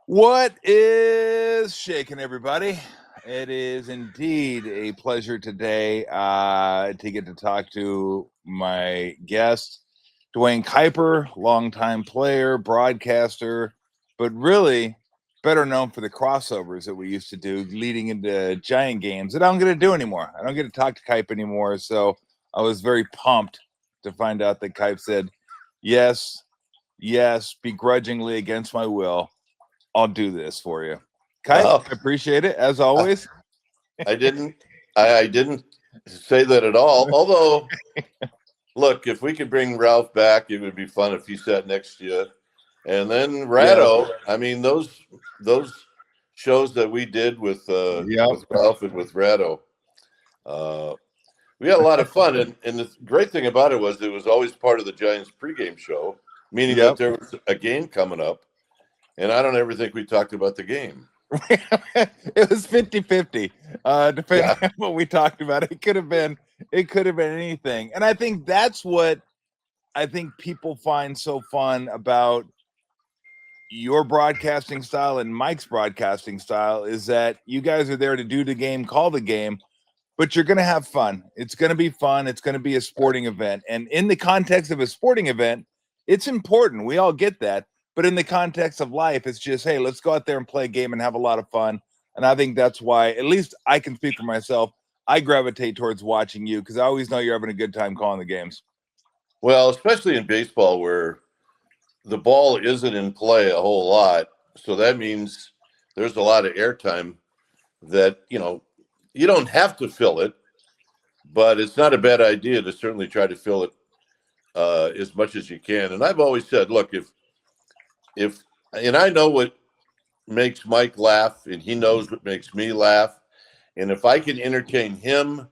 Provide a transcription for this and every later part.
What is shaking, everybody? It is indeed a pleasure today to get to talk to my guest, Duane Kuiper, longtime player, broadcaster, but really better known for the crossovers that we used to do leading into Giant games that I don't get to do anymore. I don't get to talk to Kuiper anymore, so I was very pumped to find out that Kuiper said, yes, begrudgingly against my will, I'll do this for you. Kai, I appreciate it as always. I didn't say that at all. Although, look, if we could bring Ralph back, it would be fun if he sat next to you. And then Ratto, I mean, those shows that we did with Ralph and with Ratto, we had a lot of fun. And the great thing about it was always part of the Giants pregame show, meaning that there was a game coming up. And I don't ever think we talked about the game. It was 50-50, depending on what we talked about. It could have been anything. And I think that's what I think people find so fun about your broadcasting style and Mike's broadcasting style is that you guys are there to do the game, call the game, but you're going to have fun. It's going to be fun. It's going to be a sporting event. And in the context of a sporting event, it's important. We all get that. But in the context of life, it's just, hey, let's go out there and play a game and have a lot of fun. And I think that's why, at least I can speak for myself, I gravitate towards watching you because I always know you're having a good time calling the games. Well, especially in baseball where the ball isn't in play a whole lot. So that means there's a lot of airtime that, you don't have to fill it, but it's not a bad idea to certainly try to fill it as much as you can. And I've always said, look, and I know what makes Mike laugh, and he knows what makes me laugh. And if I can entertain him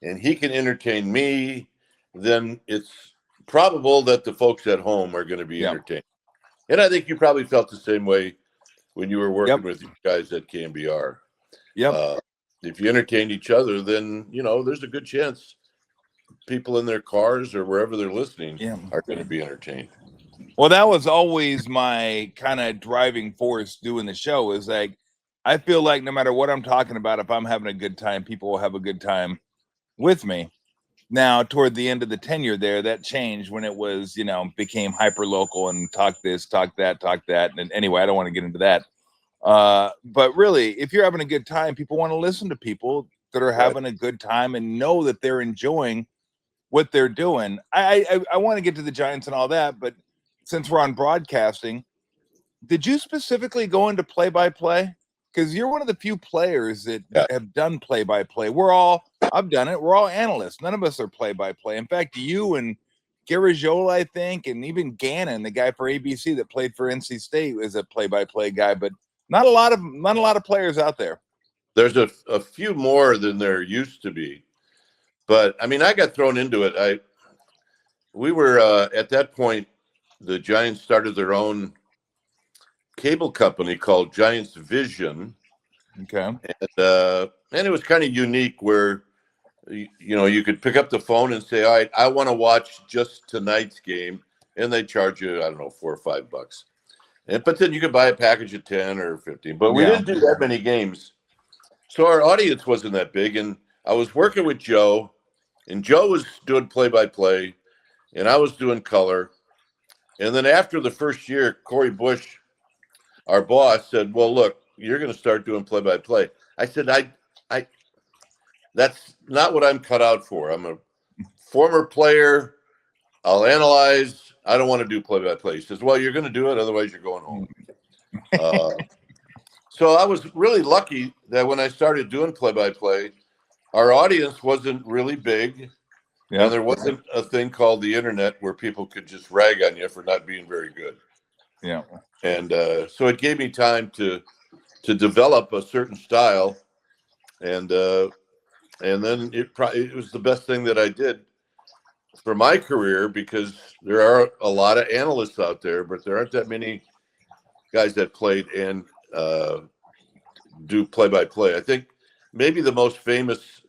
and he can entertain me, then it's probable that the folks at home are going to be entertained. And I think you probably felt the same way when you were working with you guys at KMBR. If you entertain each other, then, there's a good chance people in their cars or wherever they're listening are going to be entertained. Well, that was always my kind of driving force doing the show is like, I feel like no matter what I'm talking about, if I'm having a good time, people will have a good time with me. Now, toward the end of the tenure there, that changed when it was, became hyper local and talk this, talk that. And anyway, I don't want to get into that. But really, if you're having a good time, people want to listen to people that are having a good time and know that they're enjoying what they're doing. I want to get to the Giants and all that, but since we're on broadcasting, did you specifically go into play-by-play? Because you're one of the few players that have done play-by-play. I've done it. We're all analysts. None of us are play-by-play. In fact, you and Garagiola, I think, and even Gannon, the guy for ABC that played for NC State, is a play-by-play guy, but not a lot of players out there. There's a few more than there used to be. But, I mean, I got thrown into it. We were, at that point, the Giants started their own cable company called Giants Vision. Okay. And it was kind of unique where, you could pick up the phone and say, all right, I want to watch just tonight's game. And they charge you, I don't know, $4 or $5. But then you could buy a package of 10 or 15. But we didn't do that many games. So our audience wasn't that big. And I was working with Joe. And Joe was doing play-by-play. And I was doing color. And then after the first year, Corey Bush, our boss, said, well, look, you're going to start doing play-by-play. I said, I that's not what I'm cut out for. I'm a former player. I'll analyze. I don't want to do play-by-play. He says, well, you're going to do it. Otherwise, you're going home. So I was really lucky that when I started doing play-by-play, our audience wasn't really big. And there wasn't a thing called the internet where people could just rag on you for not being very good. Yeah. And so it gave me time to develop a certain style. And then it was the best thing that I did for my career because there are a lot of analysts out there, but there aren't that many guys that played and do play-by-play. I think maybe the most famous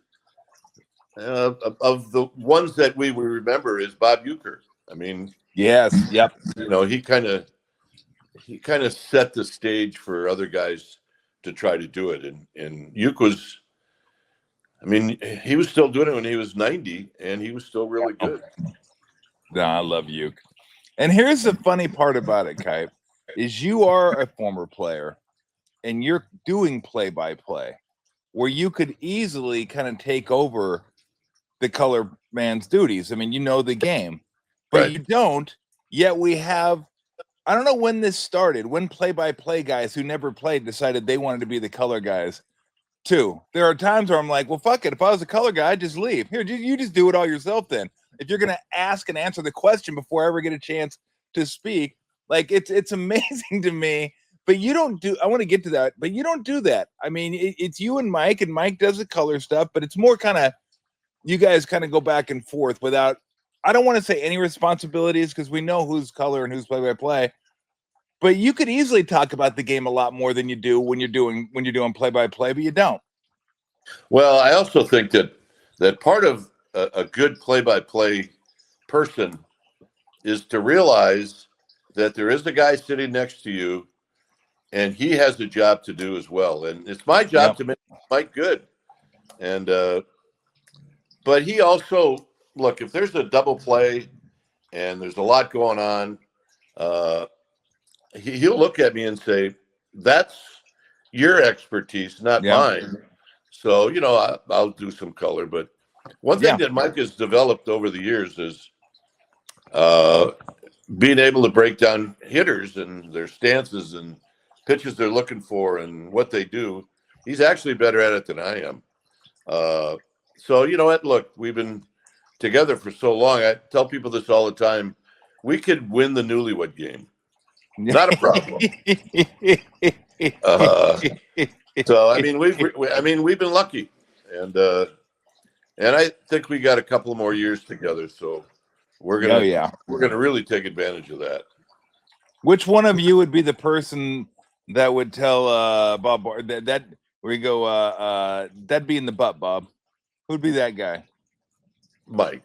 of the ones that we would remember is Bob Uecker. I mean, yes, yep. you know, he kind of set the stage for other guys to try to do it. And Uke was, I mean, he was still doing it when he was 90, and he was still really good. No, I love Uke. And here's the funny part about it, Kuip, is you are a former player and you're doing play-by-play where you could easily kind of take over the color man's duties. I mean, you know the game, but Right. you don't. Yet we have, I don't know when this started, when play-by-play guys who never played decided they wanted to be the color guys too. There are times where I'm like, well, fuck it. If I was a color guy, I'd just leave. Here, you just do it all yourself then. If you're going to ask and answer the question before I ever get a chance to speak, like it's amazing to me. But you don't do, I want to get to that, but you don't do that. I mean, it's you and Mike does the color stuff, but it's more kind of, you guys kind of go back and forth without, I don't want to say any responsibilities because we know who's color and who's play-by-play. But you could easily talk about the game a lot more than you do when you're doing play-by-play, but you don't. Well, I also think that part of a good play-by-play person is to realize that there is a guy sitting next to you, and he has a job to do as well. And it's my job to make Mike good. And but he also, look, if there's a double play and there's a lot going on, he'll look at me and say, "That's your expertise, not mine." So, you know, I'll do some color. But one thing that Mike has developed over the years is being able to break down hitters and their stances and pitches they're looking for and what they do. He's actually better at it than I am. So, you know what? Look, we've been together for so long. I tell people this all the time. We could win the newlywed game. Not a problem. So, I mean, we've been lucky, and I think we got a couple more years together. So we're gonna really take advantage of that. Which one of you would be the person that would tell Bob that where you go that'd be in the butt, Bob? Who'd be that guy? Mike,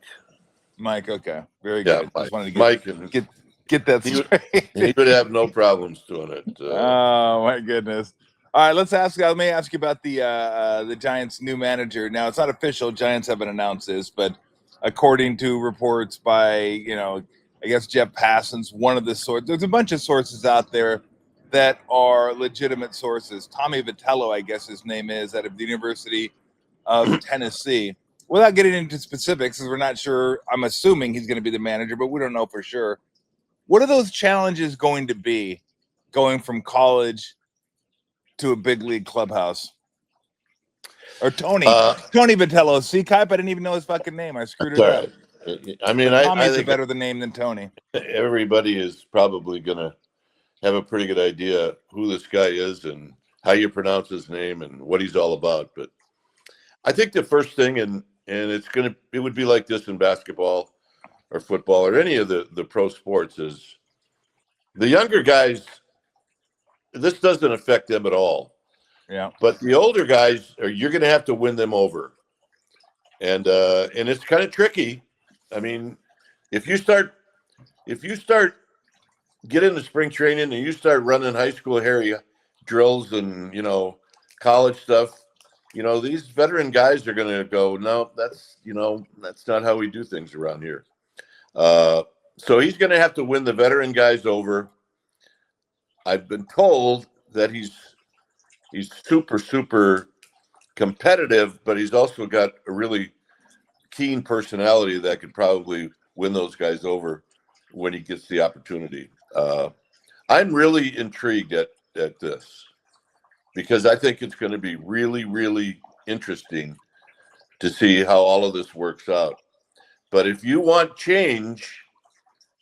okay, very good. Mike. Just wanted to get that straight. He would have no problems doing it. Oh my goodness. All right, let me ask you about the Giants' new manager. Now it's not official. Giants haven't announced this, but according to reports by, I guess Jeff Passon's one of the sources. There's a bunch of sources out there that are legitimate sources. Tommy Vitello, I guess his name is, out of the University of Tennessee. Without getting into specifics, because we're not sure, I'm assuming he's going to be the manager, but we don't know for sure. What are those challenges going to be going from college to a big league clubhouse? Or Tony Vitello. See, Kuip, I didn't even know his fucking name. I screwed it up. I mean, Tommy's a better name than Tony. Everybody is probably going to have a pretty good idea who this guy is and how you pronounce his name and what he's all about. But I think the first thing, and it would be like this in basketball or football or any of the pro sports, is the younger guys, this doesn't affect them at all. Yeah. But the older guys, you're going to have to win them over. And it's kind of tricky. I mean, if you start get into spring training and you start running high school Harry drills and, college stuff, these veteran guys are going to go, no, that's not how we do things around here. So he's going to have to win the veteran guys over. I've been told that he's super, super competitive, but he's also got a really keen personality that could probably win those guys over when he gets the opportunity. I'm really intrigued at this because I think it's going to be really, really interesting to see how all of this works out. But if you want change,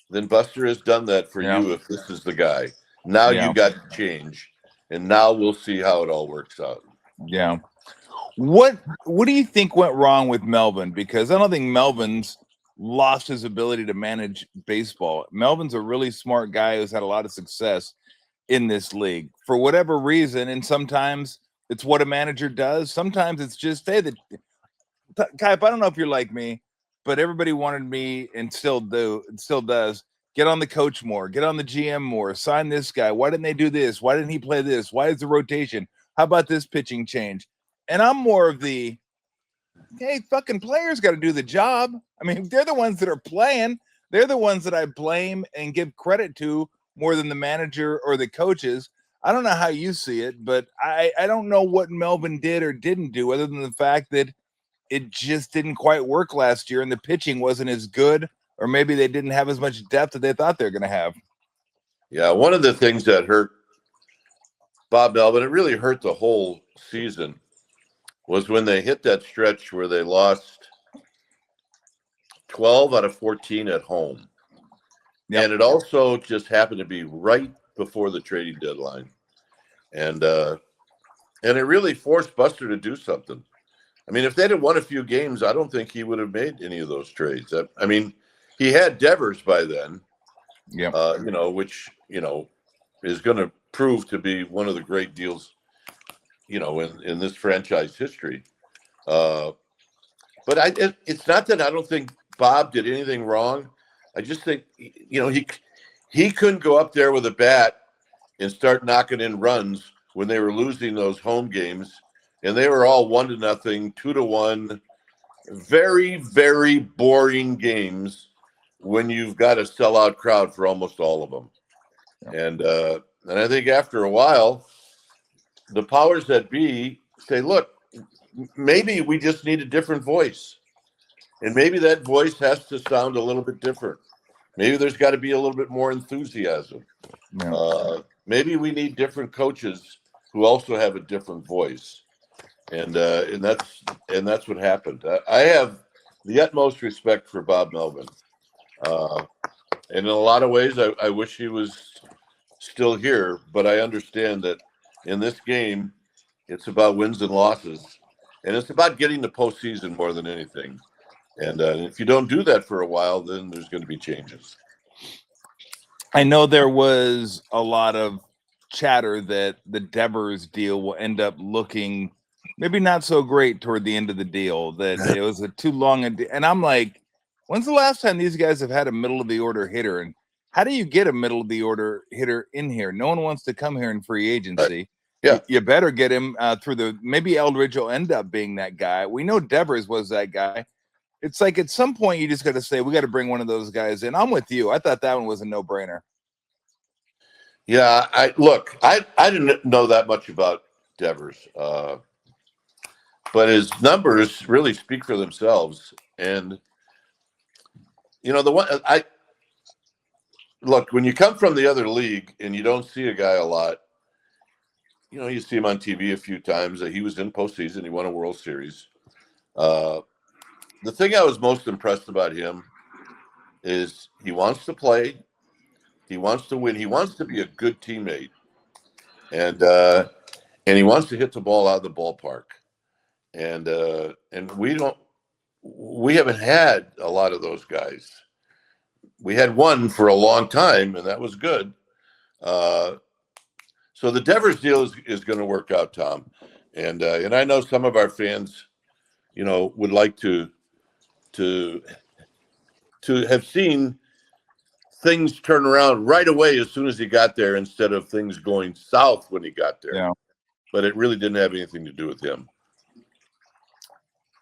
then Buster has done that for you if this is the guy. Now you got to change, and now we'll see how it all works out. Yeah. What do you think went wrong with Melvin? Because I don't think Melvin's lost his ability to manage baseball. Melvin's a really smart guy who's had a lot of success in this league for whatever reason. And sometimes it's what a manager does. Sometimes it's just, hey, Kuip, I don't know if you're like me. but everybody wanted me and still does. Get on the coach more, get on the GM more, sign this guy. Why didn't they do this? Why didn't he play this? Why is the rotation? How about this pitching change? And I'm more of the, hey, fucking players got to do the job. I mean, they're the ones that are playing. They're the ones that I blame and give credit to more than the manager or the coaches. I don't know how you see it, but I don't know what Melvin did or didn't do other than the fact that it just didn't quite work last year and the pitching wasn't as good, or maybe they didn't have as much depth that they thought they were going to have. Yeah, one of the things that hurt Bob Melvin, it really hurt the whole season, was when they hit that stretch where they lost 12 out of 14 at home. Yep. And it also just happened to be right before the trading deadline. And it really forced Buster to do something. I mean, if they'd have won a few games, I don't think he would have made any of those trades. I mean, he had Devers by then, which, is going to prove to be one of the great deals, in this franchise history. But it's not that I don't think Bob did anything wrong. I just think, he couldn't go up there with a bat and start knocking in runs when they were losing those home games. And they were all 1-0, 2-1, very, very boring games when you've got a sellout crowd for almost all of them. And I think after a while, the powers that be say, look, maybe we just need a different voice. And maybe that voice has to sound a little bit different. Maybe there's got to be a little bit more enthusiasm. Maybe we need different coaches who also have a different voice. And that's what happened. I have the utmost respect for Bob Melvin. And in a lot of ways, I wish he was still here, but I understand that in this game, it's about wins and losses, and it's about getting the postseason more than anything. And if you don't do that for a while, then there's going to be changes. I know there was a lot of chatter that the Devers deal will end up looking maybe not so great toward the end of the deal, that it was too long. And I'm like, when's the last time these guys have had a middle of the order hitter? And how do you get a middle of the order hitter in here? No one wants to come here in free agency. Yeah. You better get him through maybe Eldridge will end up being that guy. We know Devers was that guy. It's like at some point you just got to say, we got to bring one of those guys in. I'm with you. I thought that one was a no-brainer. Yeah, I didn't know that much about Devers, but his numbers really speak for themselves. And when you come from the other league and you don't see a guy a lot, you see him on TV a few times. He was in postseason. He won a World Series. The thing I was most impressed about him is he wants to play. He wants to win. He wants to be a good teammate, and he wants to hit the ball out of the ballpark. And we haven't had a lot of those guys. We had one for a long time, and that was good. So the Devers deal is going to work out, Tom, and I know some of our fans, would like to have seen things turn around right away as soon as he got there, instead of things going south when he got there. Yeah. But it really didn't have anything to do with him.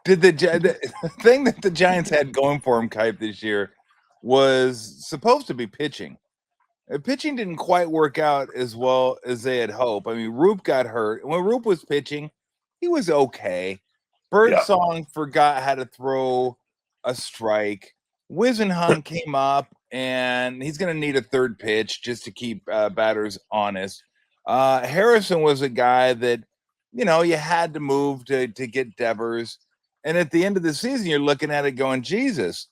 Did the thing that the Giants had going for him, Kuip, this year was supposed to be pitching. Pitching didn't quite work out as well as they had hoped. I mean, Roop got hurt. When Roop was pitching, he was okay. Birdsong forgot how to throw a strike. Wisenhunt came up, and he's going to need a third pitch just to keep batters honest. Harrison was a guy that, you had to move to get Devers. And at the end of the season, you're looking at it going, Jesus,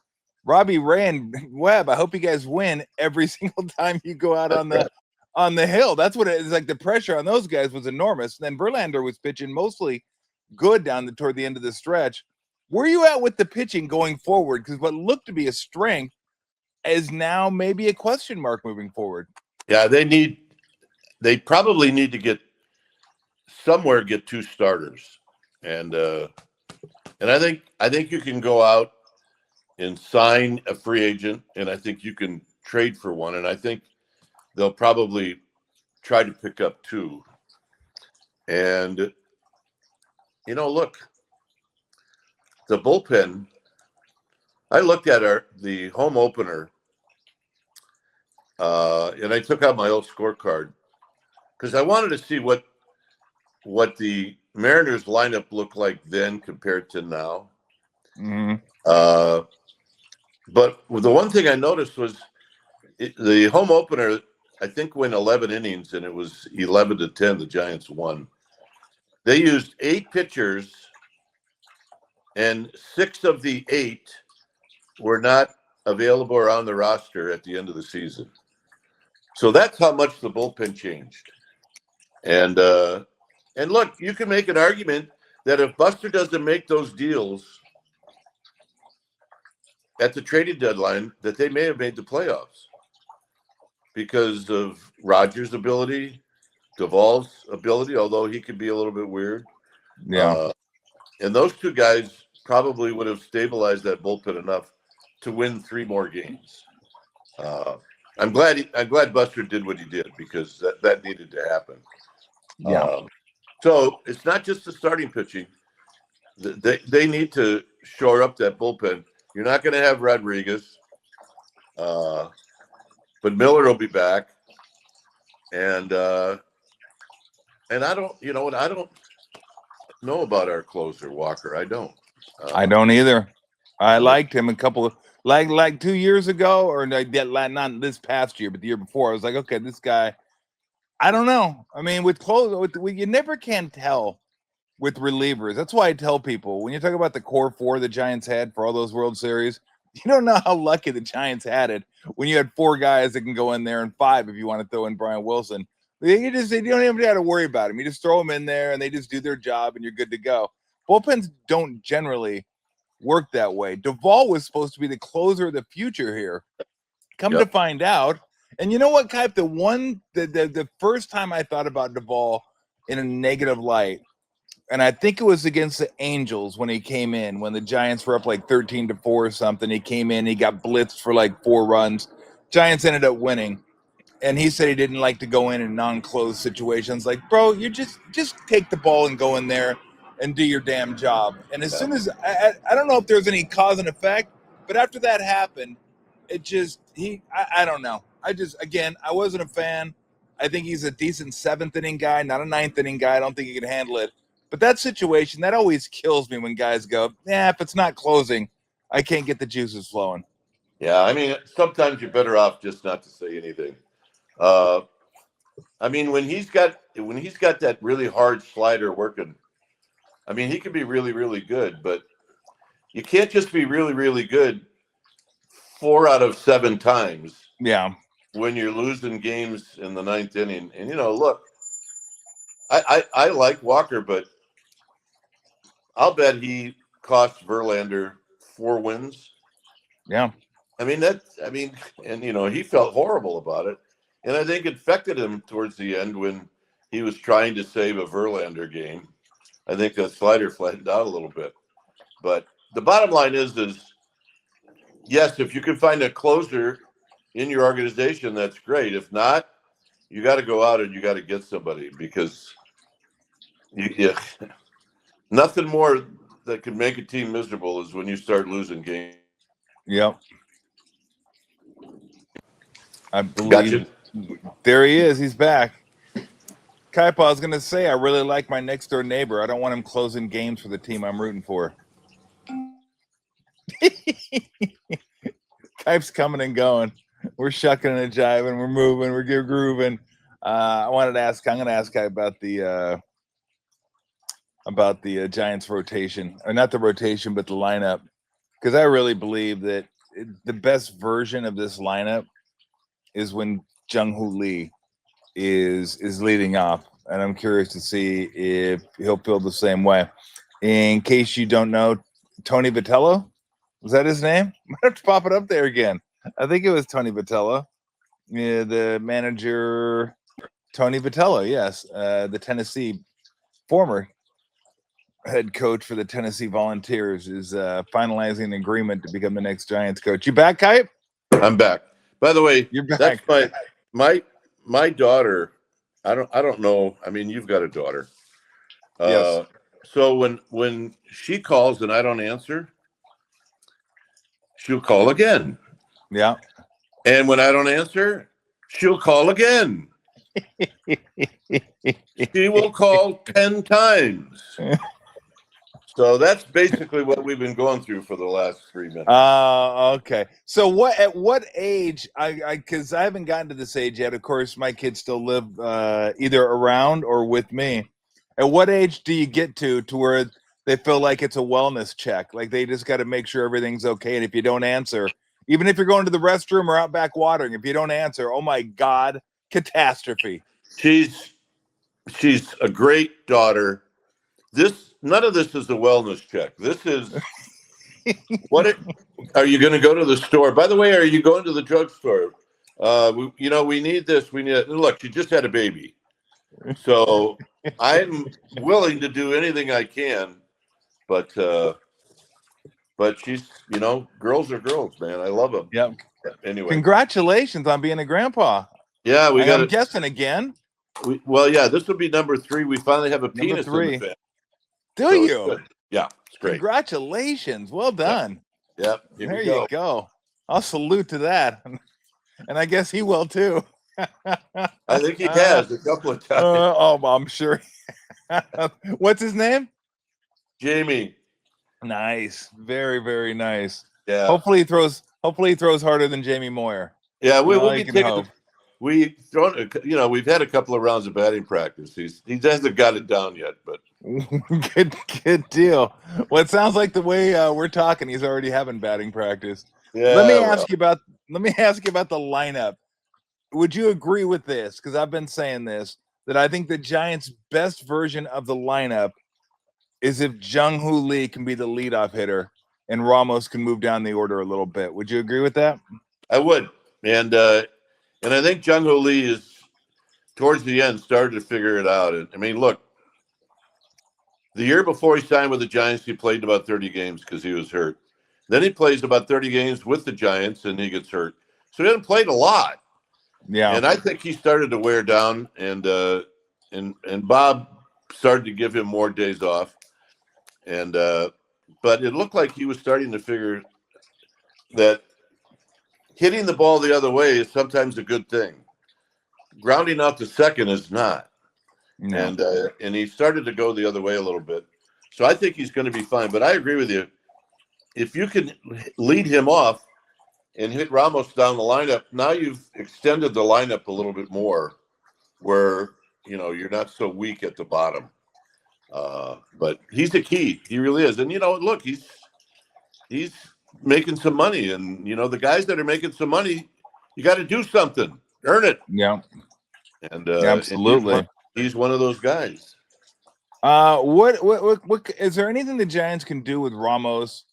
Robbie Ray and Webb, I hope you guys win every single time you go out on the hill. That's what it is. Like, the pressure on those guys was enormous. And then Verlander was pitching mostly good toward the end of the stretch. Where are you at with the pitching going forward? Because what looked to be a strength is now maybe a question mark moving forward. Yeah, they probably need to get two starters. And I think you can go out and sign a free agent, and I think you can trade for one, and I think they'll probably try to pick up 2. And look, the bullpen. I looked at the home opener, and I took out my old scorecard because I wanted to see what the Mariners lineup looked like then compared to now. Mm-hmm. But the one thing I noticed was the home opener, I think, went 11 innings, and it was 11-10. The Giants won. They used 8 pitchers, and 6 of the 8 were not available or on the roster at the end of the season. So that's how much the bullpen changed. And look, you can make an argument that if Buster doesn't make those deals at the trading deadline, that they may have made the playoffs because of Rogers' ability, Duvall's ability, although he could be a little bit weird. Yeah. And those 2 guys probably would have stabilized that bullpen enough to win 3 more games. I'm glad Buster did what he did because that needed to happen. Yeah. So it's not just the starting pitching. They need to shore up that bullpen. You're not going to have Rodriguez, but Miller will be back. And I don't, I don't know about our closer, Walker. I don't. I don't either. I liked him a couple of like 2 years ago, or not this past year, but the year before. I was like, okay, this guy. I don't know. I mean, with you never can tell with relievers. That's why I tell people when you talk about the core 4 the Giants had for all those World Series, you don't know how lucky the Giants had it when you had 4 guys that can go in there and 5 if you want to throw in Brian Wilson. You don't even have to worry about them. You just throw them in there and they just do their job and you're good to go. Bullpens don't generally work that way. Duvall was supposed to be the closer of the future here. Come to find out, and you know what, Kipe? The first time I thought about Duvall in a negative light, and I think it was against the Angels when he came in, when the Giants were up like 13-4 or something. He came in, he got blitzed for like 4 runs. Giants ended up winning. And he said he didn't like to go in non-closed situations. Like, bro, you just take the ball and go in there and do your damn job. And as soon as I don't know if there's any cause and effect, but after that happened, it just I don't know. I wasn't a fan. I think he's a decent 7th inning guy, not a 9th inning guy. I don't think he can handle it. But that situation, that always kills me when guys go, if it's not closing, I can't get the juices flowing. Yeah, I mean, sometimes you're better off just not to say anything. I mean, when he's got that really hard slider working, I mean, he can be really, really good, but you can't just be really, really good 4 out of 7 times. Yeah. When you're losing games in the 9th inning. And, look, I like Walker, but I'll bet he cost Verlander 4 wins. Yeah. And he felt horrible about it. And I think it affected him towards the end when he was trying to save a Verlander game. I think that slider flattened out a little bit. But the bottom line is yes, if you can find a closer in your organization, that's great. If not, you got to go out and you got to get somebody because nothing more that can make a team miserable is when you start losing games. Yep. I believe there he is. He's back. Kaipa, I was going to say, I really like my next door neighbor. I don't want him closing games for the team I'm rooting for. Kipe's coming and going. We're shucking and jiving. We're moving. We're grooving. I'm going to ask Kipe about the Giants rotation, or not the rotation, but the lineup, because I really believe that the best version of this lineup is when Jung-Hoo Lee is leading off, and I'm curious to see if he'll feel the same way. In case you don't know, Tony Vitello, was that his name? I have to pop it up there again. I think it was Tony Vitello, the manager. Tony Vitello, yes, the Tennessee former head coach for the Tennessee Volunteers, is finalizing an agreement to become the next Giants coach. You back, Kuip? I'm back. By the way, You're back. That's my daughter. I don't know. I mean, you've got a daughter. Yes. So when she calls and I don't answer, she'll call again. Yeah. And when I don't answer, she'll call again. She will call 10 times. So that's basically what we've been going through for the last 3 minutes. Okay. So at what age, because I haven't gotten to this age yet. Of course, my kids still live either around or with me. At what age do you get to where they feel like it's a wellness check? Like they just got to make sure everything's okay. And if you don't answer, even if you're going to the restroom or out back watering, if you don't answer, oh my God, catastrophe. She's a great daughter. None of this is a wellness check. This is are you going to go to the store? By the way, are you going to the drugstore? We need this. We need. Look, she just had a baby, so I'm willing to do anything I can. But she's, girls are girls, man. I love them. Yep. Anyway, congratulations on being a grandpa. Yeah, I'm guessing again. This will be number 3. We finally have a penis in the family. Do you? Yeah, it's great. Congratulations. Well done. Yeah. There you go. I'll salute to that. And I guess he will too. I think he has a couple of times. I'm sure. What's his name? Jamie. Nice. Very, very nice. Yeah. Hopefully he throws harder than Jamie Moyer. Yeah, we'll be taking. We've had a couple of rounds of batting practice. He hasn't got it down yet, but good deal. Well, it sounds like the way we're talking, he's already having batting practice. Yeah. Let me ask you about the lineup. Would you agree with this? Because I've been saying this, that I think the Giants' best version of the lineup is if Jung-Hoo Lee can be the leadoff hitter and Ramos can move down the order a little bit. Would you agree with that? I would. And I think Jung-Hoo Lee is towards the end started to figure it out. I mean, look, the year before he signed with the Giants, he played about 30 games because he was hurt. Then he plays about 30 games with the Giants and he gets hurt. So he hasn't played a lot. Yeah. And I think he started to wear down and Bob started to give him more days off. And but it looked like he was starting to figure that hitting the ball the other way is sometimes a good thing. Grounding out to second is not. No. And he started to go the other way a little bit. So I think he's going to be fine. But I agree with you. If you can lead him off and hit Ramos down the lineup, now you've extended the lineup a little bit more where, you're not so weak at the bottom. But he's the key. He really is. And, look, he's making some money. And, the guys that are making some money, you got to do something. Earn it. Yeah. And absolutely. And he's one of those guys. What is there anything the Giants can do with Ramos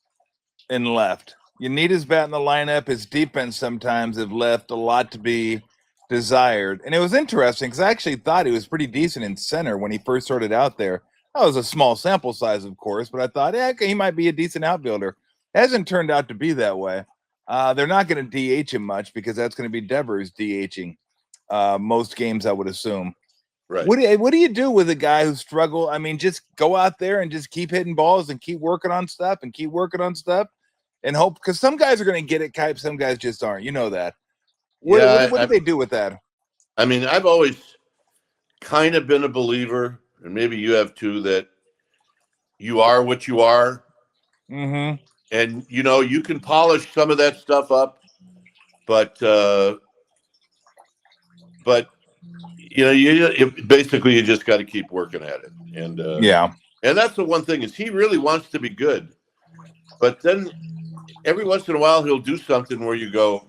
in left? You need his bat in the lineup. His defense sometimes have left a lot to be desired. And it was interesting because I actually thought he was pretty decent in center when he first started out there. That was a small sample size, of course, but I thought, okay, he might be a decent outfielder. It hasn't turned out to be that way. They're not going to DH him much because that's going to be Devers DHing most games, I would assume. Right. What do you do with a guy who struggle? I mean, just go out there and just keep hitting balls and keep working on stuff and hope, because some guys are going to get it, Kuip, some guys just aren't. You know that. What do they do with that? I mean, I've always kind of been a believer, and maybe you have too, that you are what you are. Mm-hmm. And, you can polish some of that stuff up, but basically you just got to keep working at it. And and that's the one thing is he really wants to be good, but then every once in a while he'll do something where you go,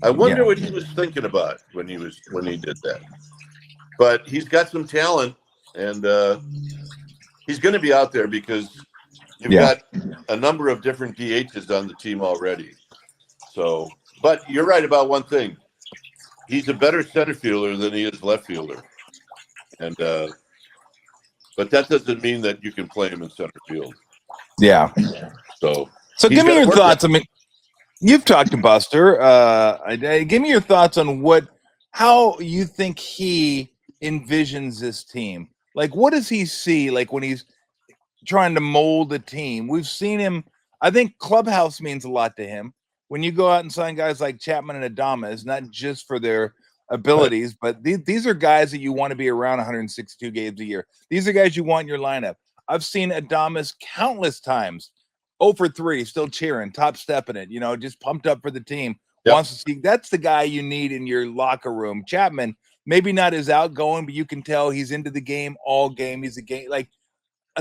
I wonder what he was thinking about when he did that. But he's got some talent, and he's going to be out there because you've got a number of different DHs on the team already. So, but you're right about one thing. He's a better center fielder than he is left fielder. And but that doesn't mean that you can play him in center field. Yeah. So give me your thoughts. I mean, you've talked to Buster. Give me your thoughts on how you think he envisions this team. Like, what does he see? Like when he's trying to mold a team, we've seen him. I think Clubhouse means a lot to him. When you go out and sign guys like Chapman and Adames, not just for their abilities, but these are guys that you want to be around 162 games a year. These are guys you want in your lineup. I've seen Adames countless times. 0 for 3, still cheering, top stepping it, just pumped up for the team. Yep. Wants to see. That's the guy you need in your locker room. Chapman, maybe not as outgoing, but you can tell he's into the game all game. He's a game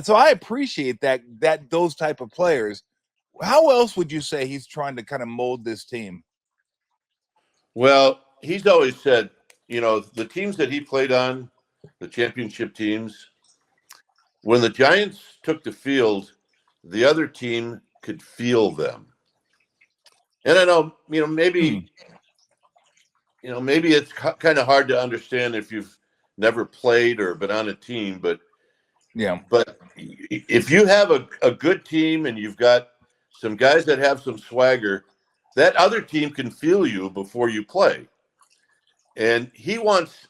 so I appreciate that those type of players. How else would you say he's trying to kind of mold this team? Well, he's always said, the teams that he played on, the championship teams, when the Giants took the field, the other team could feel them. And I know, maybe it's kind of hard to understand if you've never played or been on a team, but if you have a good team and you've got some guys that have some swagger, that other team can feel you before you play. And he wants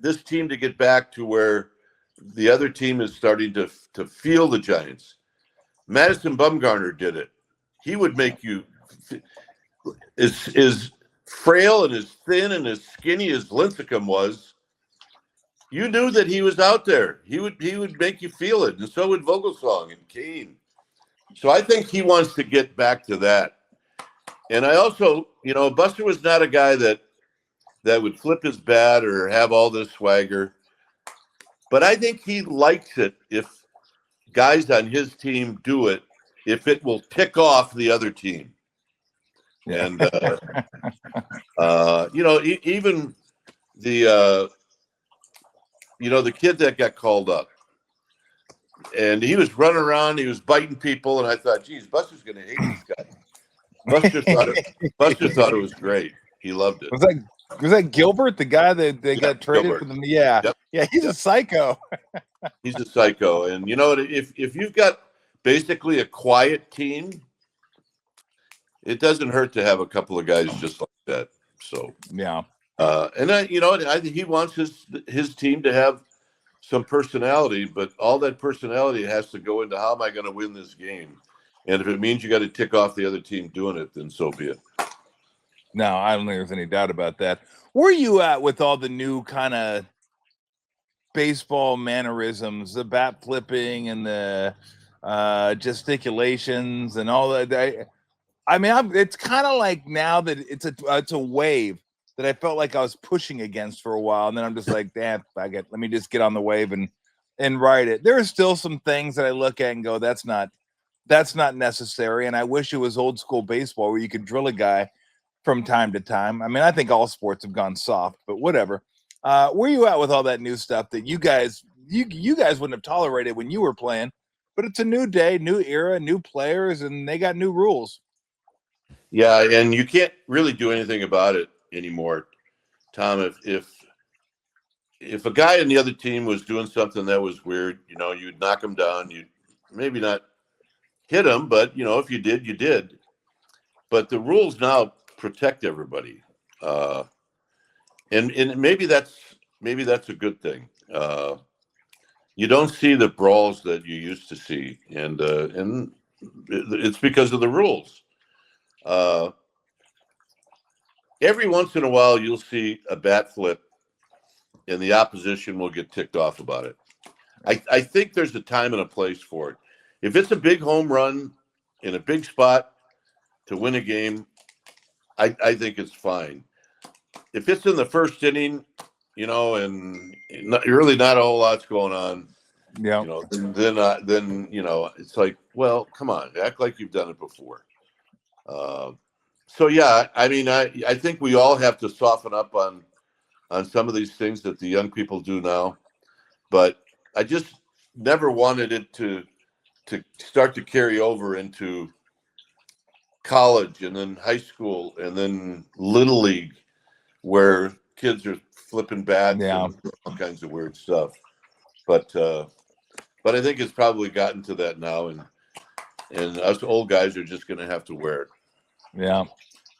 this team to get back to where the other team is starting to feel the Giants. Madison Bumgarner did it. He would make you as frail and as thin and as skinny as Lincecum was. You knew that he was out there. He would make you feel it, and so would Vogelsong and Kane. So I think he wants to get back to that. And I also, Buster was not a guy that would flip his bat or have all this swagger. But I think he likes it if guys on his team do it, if it will tick off the other team. And, even the kid that got called up, and he was running around, he was biting people, and I thought, geez, Buster's going to hate this guy. Buster thought it was great. He loved it. Was that Gilbert, the guy that they got traded Gilbert. for them? Yeah. Yep. Yeah, he's a psycho. He's a psycho. And if you've got basically a quiet team, it doesn't hurt to have a couple of guys just like that. So yeah. And I think he wants his team to have some personality, but all that personality has to go into how am I going to win this game? And if it means you got to tick off the other team doing it, then so be it. No, I don't think there's any doubt about that. Where are you at with all the new kind of baseball mannerisms, the bat flipping and the gesticulations and all that? It's kind of like now that it's a wave that I felt like I was pushing against for a while, and then I'm just like, damn, let me just get on the wave and ride it. There are still some things that I look at and go, that's not necessary, and I wish it was old school baseball where you could drill a guy from time to time. I think all sports have gone soft, but whatever. Where are you at with all that new stuff that you guys wouldn't have tolerated when you were playing? But it's a new day, new era, new players, and they got new rules. Yeah, and you can't really do anything about it anymore, Tom. If a guy in the other team was doing something that was weird, you'd knock him down. You'd maybe not hit him, but if you did, you did. But the rules now protect everybody, and maybe that's a good thing. You don't see the brawls that you used to see, and it's because of the rules. Every once in a while, you'll see a bat flip, and the opposition will get ticked off about it. I think there's a time and a place for it. If it's a big home run in a big spot to win a game, I think it's fine. If it's in the first inning, and really not a whole lot's going on, then it's like, well, come on, act like you've done it before. So yeah, I think we all have to soften up on some of these things that the young people do now, but I just never wanted it to start to carry over into college and then high school and then little league, where kids are flipping bats and all kinds of weird stuff. But But I think it's probably gotten to that now, and us old guys are just going to have to wear it. Yeah.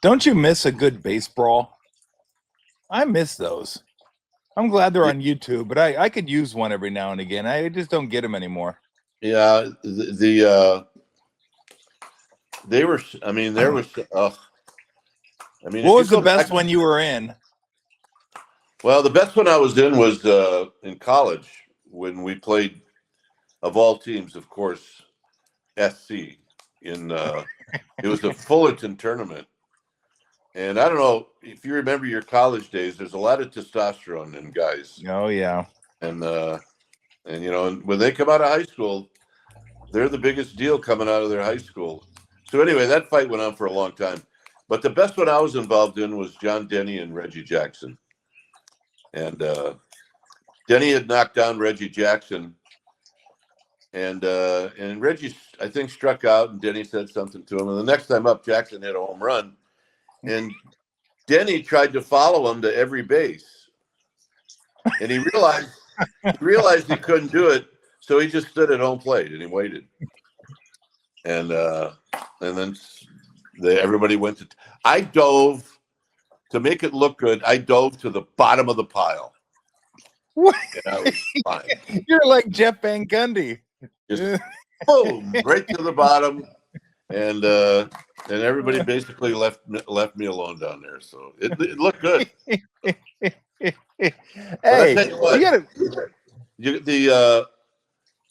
Don't you miss a good base brawl? I miss those. I'm glad they're on YouTube, but I could use one every now and again. I just don't get them anymore. Yeah, they were. I mean, there was. I mean, what was the best one you were in? Well, the best one I was in was in college when we played, of all teams, of course, SC. It was a Fullerton tournament, and I don't know if you remember your college days. There's a lot of testosterone in guys. Oh yeah, and when they come out of high school, they're the biggest deal coming out of their high school. So anyway, that fight went on for a long time. But the best one I was involved in was John Denny and Reggie Jackson. And Denny had knocked down Reggie Jackson. And Reggie, I think, struck out, and Denny said something to him. And the next time up, Jackson hit a home run. And Denny tried to follow him to every base. And he realized he couldn't do it. So he just stood at home plate and he waited. And then everybody went to. I dove to make it look good. I dove to the bottom of the pile. What? And I was fine. You're like Jeff Van Gundy. Just boom, right to the bottom, and everybody basically left me alone down there. So it looked good. Hey, you gotta.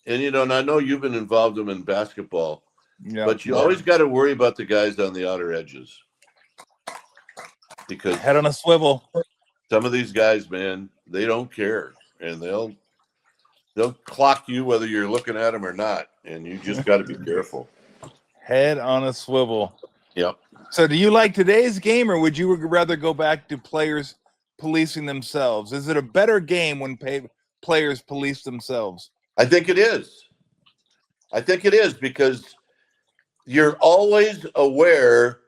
And I know you've been involved in basketball. Yeah, but you always got to worry about the guys on the outer edges, because head on a swivel. Some of these guys, man, they don't care, and they'll clock you whether you're looking at them or not, and you just got to be careful. Head on a swivel. Yep. So, do you like today's game, or would you rather go back to players policing themselves? Is it a better game when players police themselves? I think it is. Because you're always aware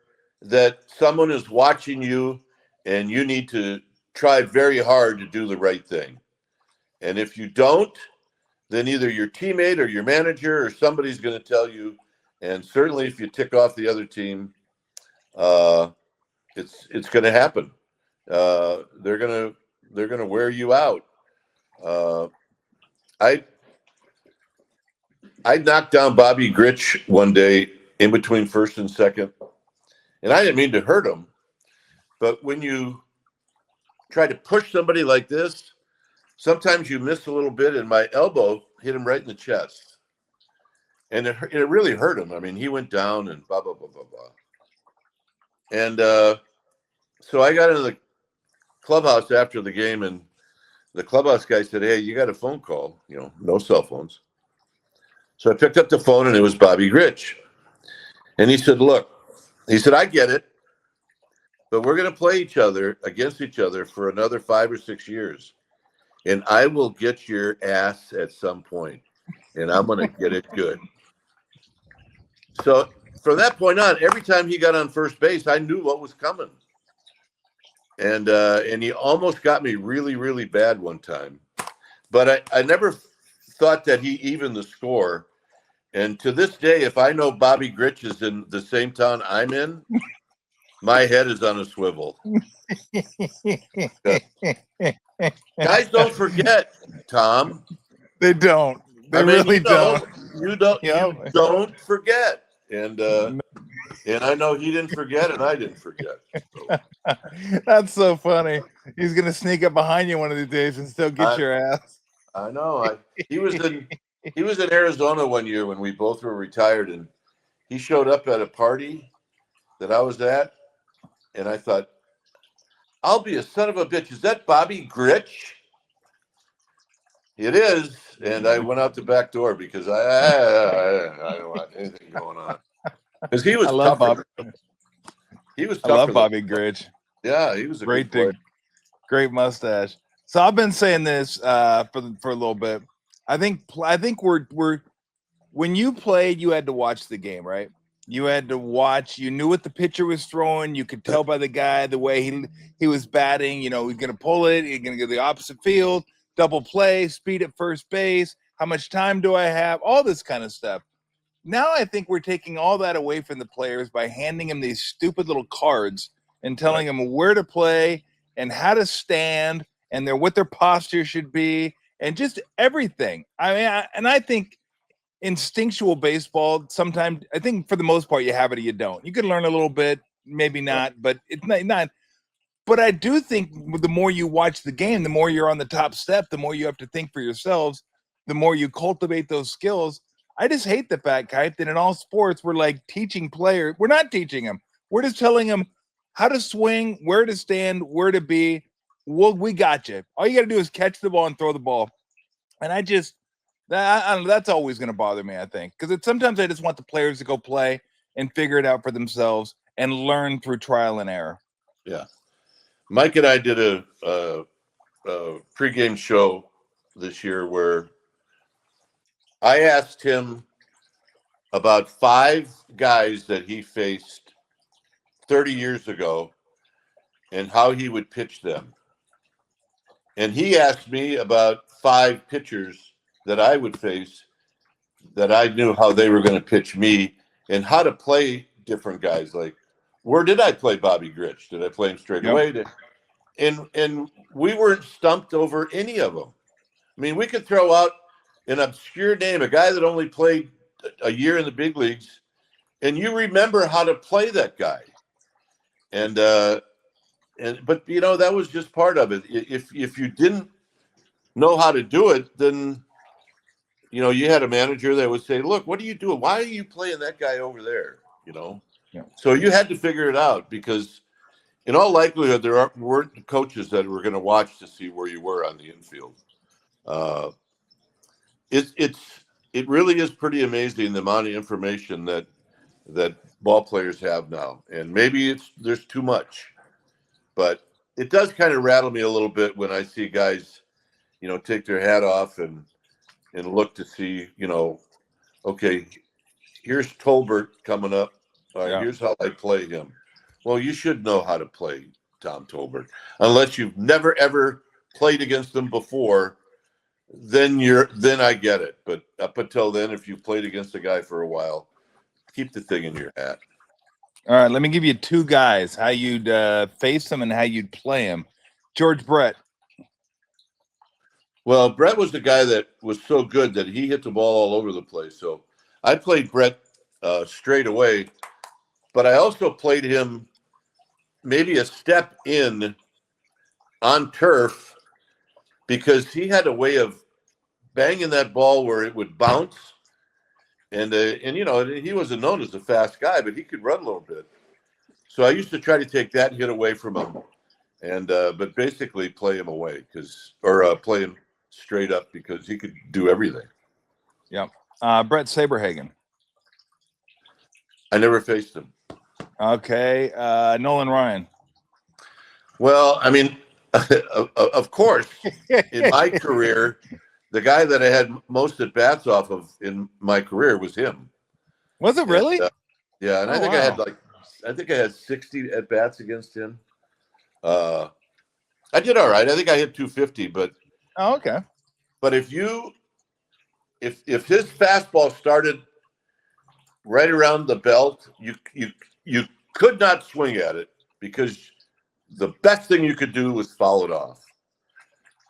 that someone is watching you, and you need to try very hard to do the right thing. And if you don't, then either your teammate or your manager or somebody's going to tell you. And certainly if you tick off the other team, it's going to happen. They're going to wear you out. I knocked down Bobby Grich one day in between first and second, and I didn't mean to hurt him, but when you try to push somebody like this, sometimes you miss a little bit, and my elbow hit him right in the chest, and it really hurt him. I mean, he went down and blah blah blah blah blah. And so I got into the clubhouse after the game, and the clubhouse guy said, "Hey, you got a phone call? No cell phones." So I picked up the phone, and it was Bobby Grich. And he said, "Look," he said, "I get it, but we're going to play against each other for another 5 or 6 years. And I will get your ass at some point, and I'm going to get it good." So from that point on, every time he got on first base, I knew what was coming. And he almost got me really, really bad one time. But I never thought that he evened the score. And to this day, if I know Bobby Grich is in the same town I'm in, my head is on a swivel. Guys don't forget, Tom. They don't. They really don't. You don't forget. And I know he didn't forget, and I didn't forget. So. That's so funny. He's gonna sneak up behind you one of these days and still get your ass. I know. He was in Arizona one year when we both were retired, and he showed up at a party that I was at, and I thought, "I'll be a son of a bitch. Is that Bobby Grich?" It is, and I went out the back door because I don't want anything going on. Because he was tougher. He was tougher. I love Bobby Grich. Yeah, he was a great dude. Great mustache. So I've been saying this for a little bit. I think we're when you played, you had to watch the game, right? You had to watch. You knew what the pitcher was throwing. You could tell by the guy the way he was batting. He's going to pull it. He's going to go to the opposite field, double play, speed at first base, How much time do I have? All this kind of stuff. Now I think we're taking all that away from the players by handing them these stupid little cards and telling them where to play and how to stand and what their posture should be and just everything. I mean, I think instinctual baseball, sometimes I think for the most part you have it or you don't. You can learn a little bit, maybe not, but it's not. But I do think the more you watch the game, the more you're on the top step, the more you have to think for yourselves, the more you cultivate those skills. I just hate the fact, Kite, that in all sports, we're like teaching players. We're not teaching them. We're just telling them how to swing, where to stand, where to be. Well, we got you. All you got to do is catch the ball and throw the ball. And I don't know, that's always going to bother me, I think, because sometimes I just want the players to go play and figure it out for themselves and learn through trial and error. Yeah. Mike and I did a pregame show this year where I asked him about 5 guys that he faced 30 years ago and how he would pitch them. And he asked me about 5 pitchers that I would face that I knew how they were going to pitch me and how to play different guys. Like, where did I play Bobby Grich? Did I play him straight away? And we weren't stumped over any of them. I mean, we could throw out an obscure name, a guy that only played a year in the big leagues, and you remember how to play that guy. But you know, that was just part of it. If you didn't know how to do it, then you know, you had a manager that would say, "Look, what are you doing? Why are you playing that guy over there?" You know. Yeah. So you had to figure it out because, in all likelihood, there weren't coaches that were going to watch to see where you were on the infield. It really is pretty amazing the amount of information that ball players have now, and maybe there's too much, but it does kind of rattle me a little bit when I see guys, you know, take their hat off and look to see, you know, okay, here's Tolbert coming up. All right, here's how I play him. Well, you should know how to play Tom Tolbert, unless you've never ever played against him before. Then I get it. But up until then, if you've played against a guy for a while, keep the thing in your hat. All right, let me give you 2 guys, how you'd face them and how you'd play them. George Brett. Well, Brett was the guy that was so good that he hit the ball all over the place. So I played Brett straight away, but I also played him maybe a step in on turf because he had a way of banging that ball where it would bounce. And you know, he wasn't known as a fast guy, but he could run a little bit. So I used to try to take that hit away from him, and but basically play him away or play him straight up because he could do everything. Yep. Brett Saberhagen. I never faced him. Okay. Nolan Ryan. Well, I mean, of course, in my career, the guy that I had most at bats off of in my career was him. Was it really? Yeah, and I think I had 60 at bats against him. I did all right. I think I hit 250, but okay. But if his fastball started right around the belt, you could not swing at it because the best thing you could do was foul it off.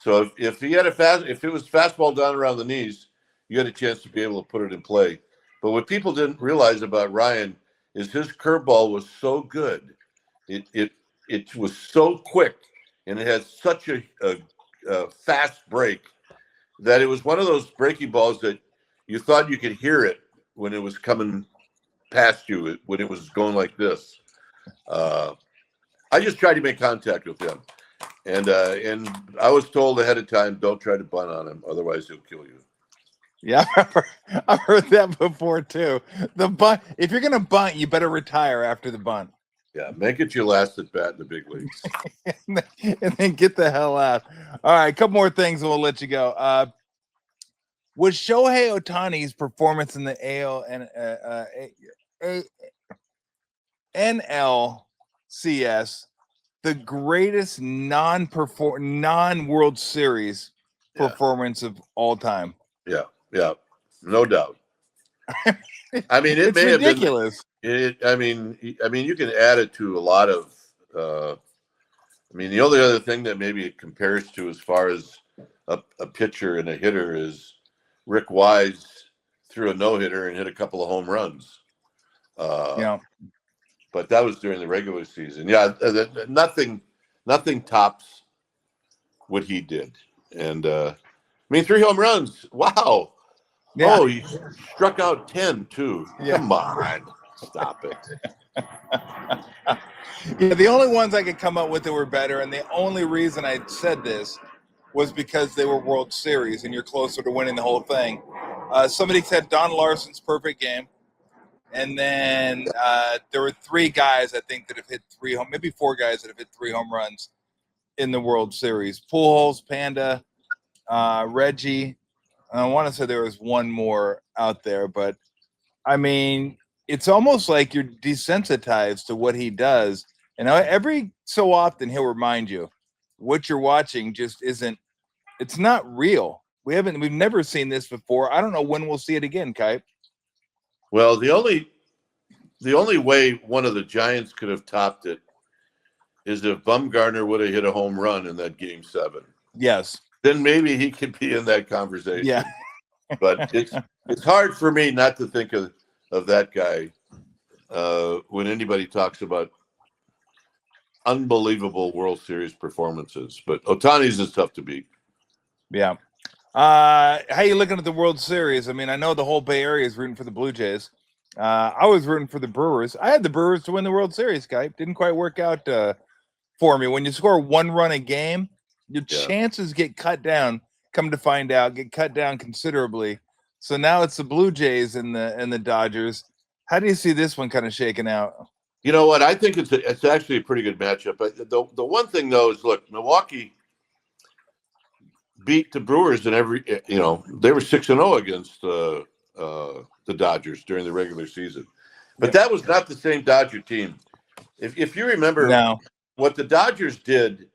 So if he had if it was fastball down around the knees, you had a chance to be able to put it in play. But what people didn't realize about Ryan is his curveball was so good. It was so quick and it had such a fast break that it was one of those breaking balls that you thought you could hear it when it was coming past you, when it was going like this. I just tried to make contact with him. And I was told ahead of time, don't try to bunt on him, otherwise he'll kill you. Yeah, I've heard that before too. The bunt, if you're gonna bunt, you better retire after the bunt. Yeah, make it your last at bat in the big leagues. and then get the hell out. All right, a couple more things and we'll let you go. Was Shohei Ohtani's performance in the AL and NLCS the greatest non-World Series performance of all time? Yeah, Yeah, no doubt. I mean, it It's may have been. ridiculous. I mean, you can add it to a lot of. I mean, the only other thing that maybe it compares to as far as a pitcher and a hitter is Rick Wise threw a no-hitter and hit a couple of home runs. Yeah. But that was during the regular season. Yeah, nothing tops what he did. And I mean, 3 home runs. Wow. Yeah. Oh, he struck out 10 too. Yeah. Come on, stop it. Yeah, the only ones I could come up with that were better, and the only reason I said this was because they were World Series, and you're closer to winning the whole thing. Somebody said Don Larson's perfect game, and then there were 3 guys I think that have hit 3 home, maybe 4 guys that have hit 3 home runs in the World Series. Pujols, Panda, Reggie. I want to say there was one more out there, but I mean, it's almost like you're desensitized to what he does. And every so often he'll remind you what you're watching just isn't, it's not real. We've never seen this before. I don't know when we'll see it again, Kai. Well, the only way one of the Giants could have topped it is if Bumgarner would have hit a home run in that Game 7. Yes. Then maybe he could be in that conversation. Yeah. But it's hard for me not to think of that guy when anybody talks about unbelievable World Series performances. But Ohtani's is tough to beat. Yeah. How you looking at the World Series? I mean, I know the whole Bay Area is rooting for the Blue Jays. I was rooting for the Brewers. I had the Brewers to win the World Series, Skype. Didn't quite work out for me. When you score 1 run a game, your chances get cut down. Come to find out, get cut down considerably. So now it's the Blue Jays and the Dodgers. How do you see this one kind of shaking out? You know what? I think it's actually a pretty good matchup. But the one thing though is, look, Milwaukee beat the Brewers in every. You know, they were 6-0 against the Dodgers during the regular season, but that was not the same Dodger team. If you remember, what the Dodgers did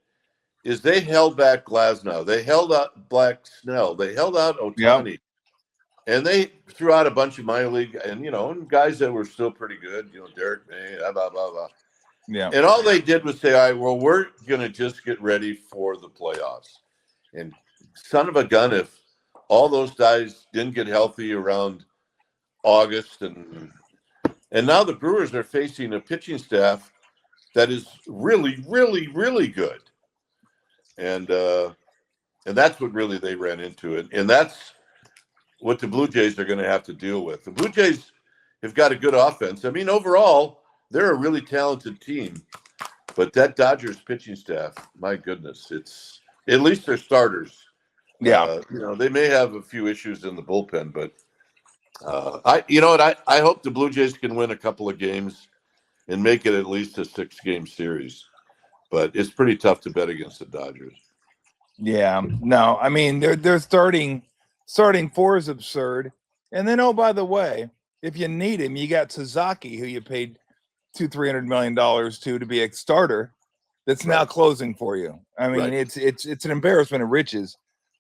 is they held back Glasnow, they held out Black Snell, they held out Ohtani, and they threw out a bunch of minor league and guys that were still pretty good. Derek May, blah blah blah. Yeah. And all they did was say, all right, well, we're gonna just get ready for the playoffs. And son of a gun, if all those guys didn't get healthy around August, and now the Brewers are facing a pitching staff that is really, really, really good. And that's what really they ran into it. And that's what the Blue Jays are going to have to deal with. The Blue Jays have got a good offense. I mean, overall, they're a really talented team. But that Dodgers pitching staff, my goodness, it's at least they're starters. Yeah. They may have a few issues in the bullpen, but I hope the Blue Jays can win a couple of games and make it at least a 6-game series. But it's pretty tough to bet against the Dodgers. Yeah, no, I mean they're starting 4 is absurd. And then, oh, by the way, if you need him, you got Sasaki, who you paid $200-300 million to be a starter. That's now closing for you. I mean, it's an embarrassment of riches,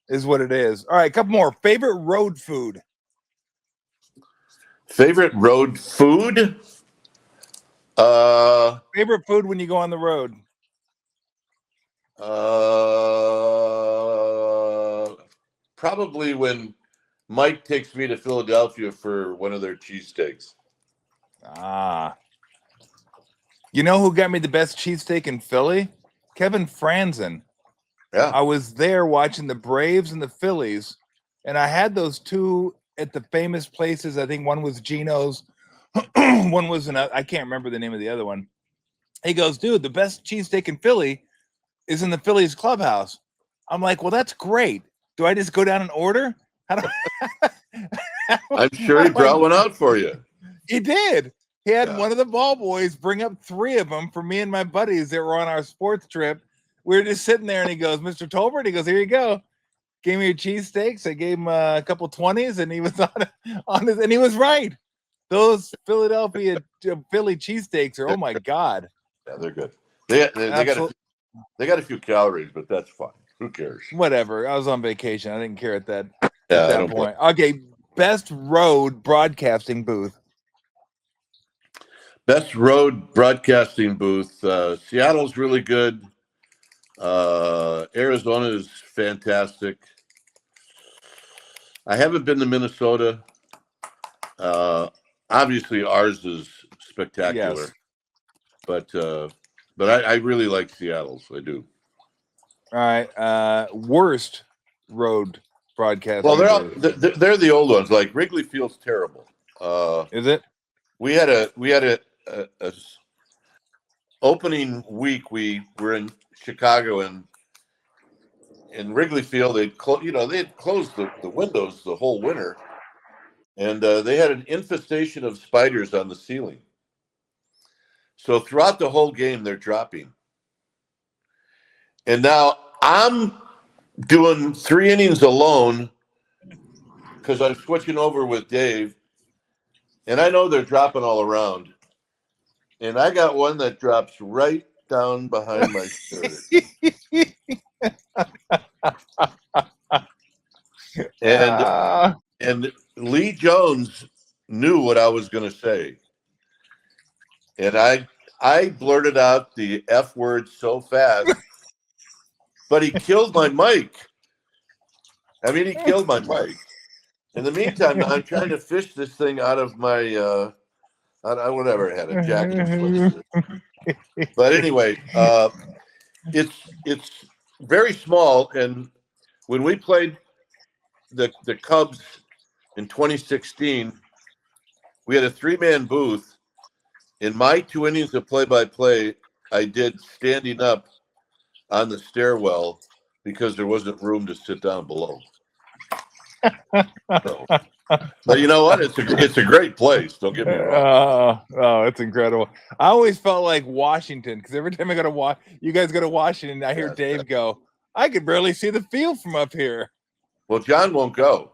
is what it is. All right, a couple more. Favorite road food. Favorite road food? Favorite food when you go on the road? Probably when Mike takes me to Philadelphia for one of their cheesesteaks. You know who got me the best cheesesteak in Philly? Kevin Franzen. Yeah. I was there watching the Braves and the Phillies, and I had those 2 at the famous places. I think one was Gino's, one was I can't remember the name of the other one. He goes, dude, the best cheesesteak in Philly is in the Phillies clubhouse. I'm like, well, that's great. Do I just go down and order? How do I'm sure he brought one out for you. He did. He had one of the ball boys bring up 3 of them for me and my buddies that were on our sports trip. We were just sitting there, and he goes, Mr. Tolbert, he goes, here you go. Gave me a cheesesteaks. I gave him a couple 20s, and he was on his, and he was right. Those Philadelphia Philly cheesesteaks are, oh my God. Yeah, they're good. They got a few calories, but that's fine. Who cares? Whatever. I was on vacation. I didn't care at that at that point. Okay, best road broadcasting booth. Best road broadcasting booth. Seattle's really good. Arizona is fantastic. I haven't been to Minnesota. Obviously, ours is spectacular. Yes. But I really like Seattle's. I do. All right. Worst road broadcasting. Well, they're the old ones. Like Wrigley Field's terrible. Is it? We had a opening week. We were in Chicago, and in Wrigley Field, they had closed the windows the whole winter, and they had an infestation of spiders on the ceiling. So throughout the whole game, they're dropping. And now I'm doing 3 innings alone because I'm switching over with Dave, and I know they're dropping all around. And I got one that drops right down behind my shirt. And Lee Jones knew what I was going to say. And I blurted out the F word so fast, but he killed my mic. I mean, he killed my mic. In the meantime, I'm trying to fish this thing out of my, whatever, it had a jacket. But anyway, it's very small. And when we played the Cubs in 2016, we had a 3-man booth. In my 2 innings of play-by-play, I did standing up on the stairwell because there wasn't room to sit down below. So, but you know what? It's a great place. Don't get me wrong. Oh, it's incredible. I always felt like Washington because every time I go to you guys go to Washington, I hear Dave go, "I could barely see the field from up here." Well, John won't go.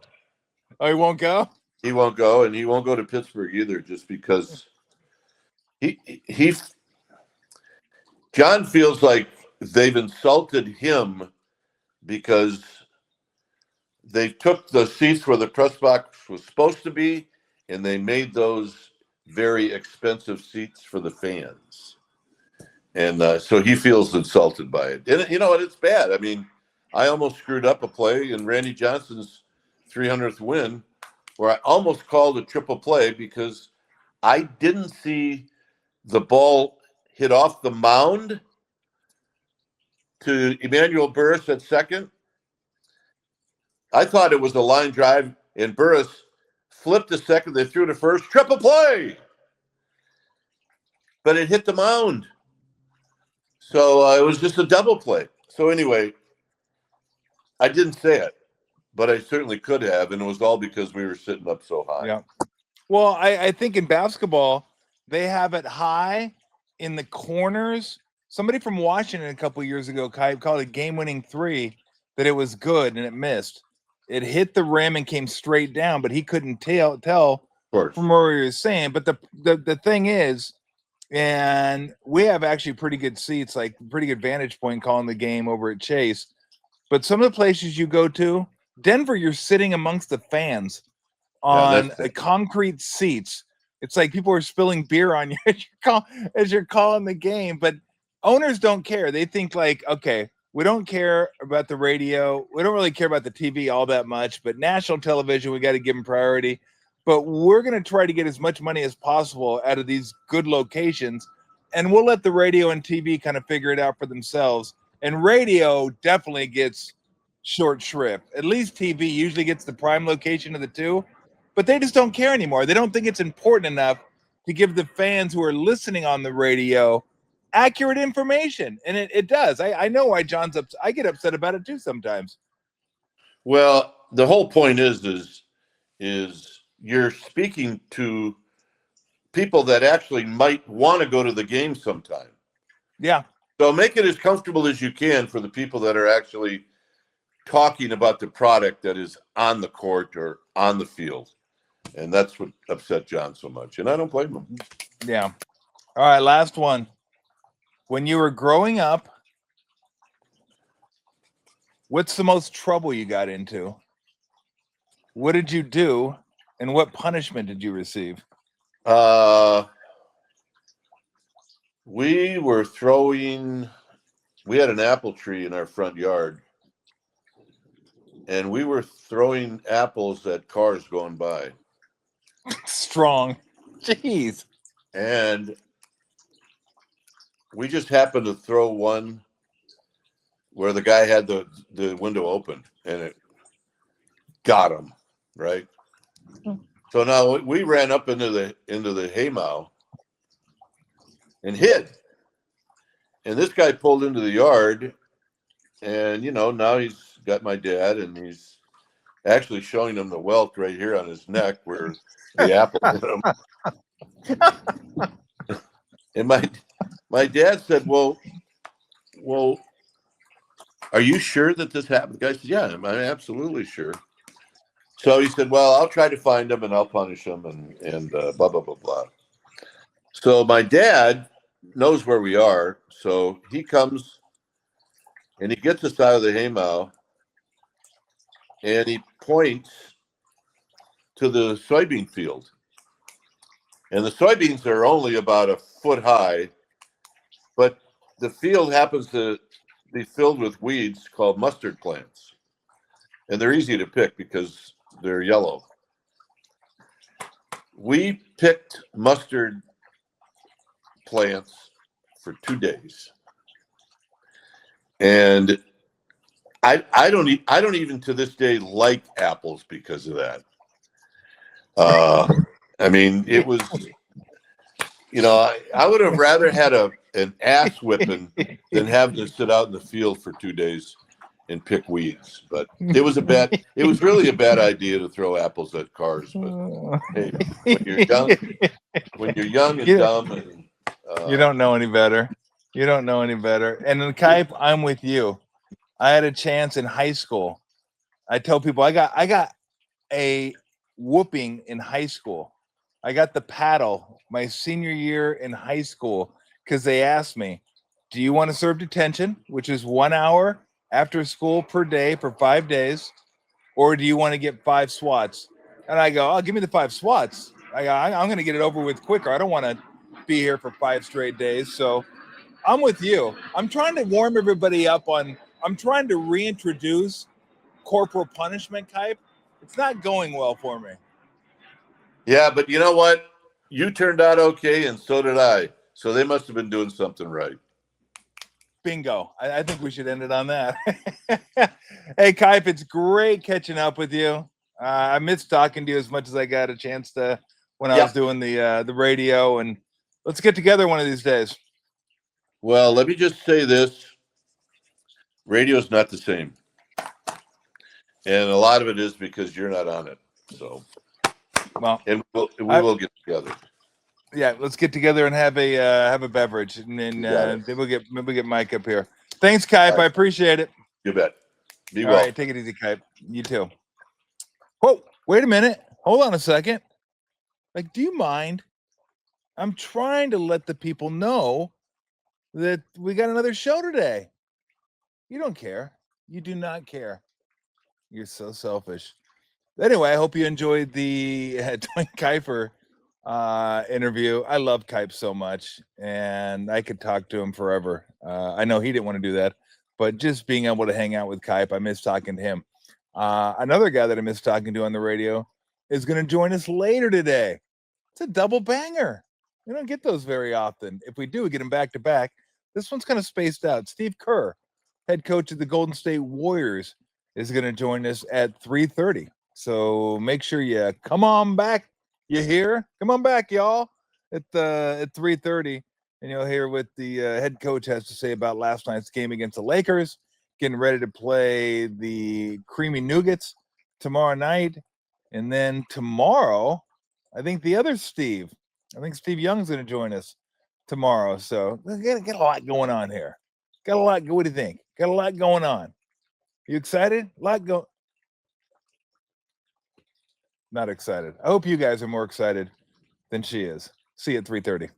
Oh, he won't go? He won't go, and he won't go to Pittsburgh either, just because John feels like they've insulted him because they took the seats where the press box was supposed to be, and they made those very expensive seats for the fans. And so he feels insulted by it. And you know what? It's bad. I mean, I almost screwed up a play in Randy Johnson's 300th win where I almost called a triple play because I didn't see the ball hit off the mound to Emmanuel Burris at second. I thought it was a line drive, and Burris flipped to second. They threw to first. Triple play! But it hit the mound. So it was just a double play. So anyway, I didn't say it, but I certainly could have, and it was all because we were sitting up so high. Yeah. Well, I think in basketball, they have it high in the corners. Somebody from Washington a couple years ago called it game-winning 3, that it was good, and it missed. It hit the rim and came straight down, but he couldn't tell from where he was saying. But the thing is, and we have actually pretty good seats, like pretty good vantage point calling the game over at Chase. But some of the places you go to, Denver, you're sitting amongst the fans on concrete seats. It's like people are spilling beer on you as you're calling the game. But owners don't care. They think like, okay, we don't care about the radio. We don't really care about the TV all that much. But national television, we got to give them priority. But we're going to try to get as much money as possible out of these good locations. And we'll let the radio and TV kind of figure it out for themselves. And radio definitely gets short shrift. At least TV usually gets the prime location of the two. But they just don't care anymore. They don't think it's important enough to give the fans who are listening on the radio accurate information. And it does. I know why John's upset. I get upset about it too sometimes. Well, the whole point is you're speaking to people that actually might want to go to the game sometime. Yeah. So make it as comfortable as you can for the people that are actually talking about the product that is on the court or on the field. And that's what upset John so much. And I don't blame him. Yeah. All right, last one. When you were growing up, what's the most trouble you got into? What did you do, and what punishment did you receive? We were throwing. We had an apple tree in our front yard, and we were throwing apples at cars going by. Strong. Jeez. And we just happened to throw one where the guy had the window open, and it got him, right? So now we ran up into the haymow and hid. And this guy pulled into the yard, and now he's got my dad, and he's actually showing him the welt right here on his neck where the apple hit him. And my dad said, well, are you sure that this happened? The guy said, yeah, I'm absolutely sure. So he said, well, I'll try to find him and I'll punish him and blah, blah, blah, blah. So my dad knows where we are. So he comes and he gets us out of the haymow and he points to the soybean field. And the soybeans are only about a foot high, but the field happens to be filled with weeds called mustard plants. And they're easy to pick because they're yellow. We picked mustard plants for 2 days. And I don't even to this day like apples because of that. I mean, it was, I would have rather had an ass whipping than have to sit out in the field for 2 days and pick weeds. But it was really a bad idea to throw apples at cars. But hey, when you're young and dumb, and you don't know any better. You don't know any better. And in Kuip, I'm with you. I had a chance in high school. I tell people I got a whooping in high school. I got the paddle my senior year in high school because they asked me, do you want to serve detention, which is 1 hour after school per day for 5 days, or do you want to get 5 swats? And I go, oh, give me the 5 swats. I'm going to get it over with quicker. I don't want to be here for 5 straight days. So I'm with you. I'm trying to warm everybody up I'm trying to reintroduce corporal punishment, Kuip. It's not going well for me. Yeah, but you know what? You turned out okay, and so did I. So they must have been doing something right. Bingo. I think we should end it on that. Hey, Kuip, it's great catching up with you. I missed talking to you as much as I got a chance to when I was doing the radio. And let's get together one of these days. Well, let me just say this. Radio's not the same. And a lot of it is because you're not on it. So, well, and we will get together. Yeah, let's get together and have a beverage, and then we'll get Mike up here. Thanks, Kuip. Right. I appreciate it. You bet. Be All well. Right, take it easy, Kuip. You too. Whoa, wait a minute. Hold on a second. Like, do you mind? I'm trying to let the people know that we got another show today. You don't care. You do not care. You're so selfish. Anyway, I hope you enjoyed the Duane Kuiper interview. I love Kuip so much, and I could talk to him forever. I know he didn't want to do that, but just being able to hang out with Kuip, I miss talking to him. Another guy that I miss talking to on the radio is going to join us later today. It's a double banger. We don't get those very often. If we do, we get them back to back. This one's kind of spaced out. Steve Kerr, head coach of the Golden State Warriors, is going to join us at 3:30. So make sure you come on back. You hear? Come on back, y'all, at 3:30, and you'll hear what the head coach has to say about last night's game against the Lakers, getting ready to play the Creamy Nougats tomorrow night. And then tomorrow, I think Steve Young's going to join us tomorrow. So get a lot going on here. Got a lot. What do you think? Got a lot going on. You excited? Not excited. I hope you guys are more excited than she is. See you at 3:30.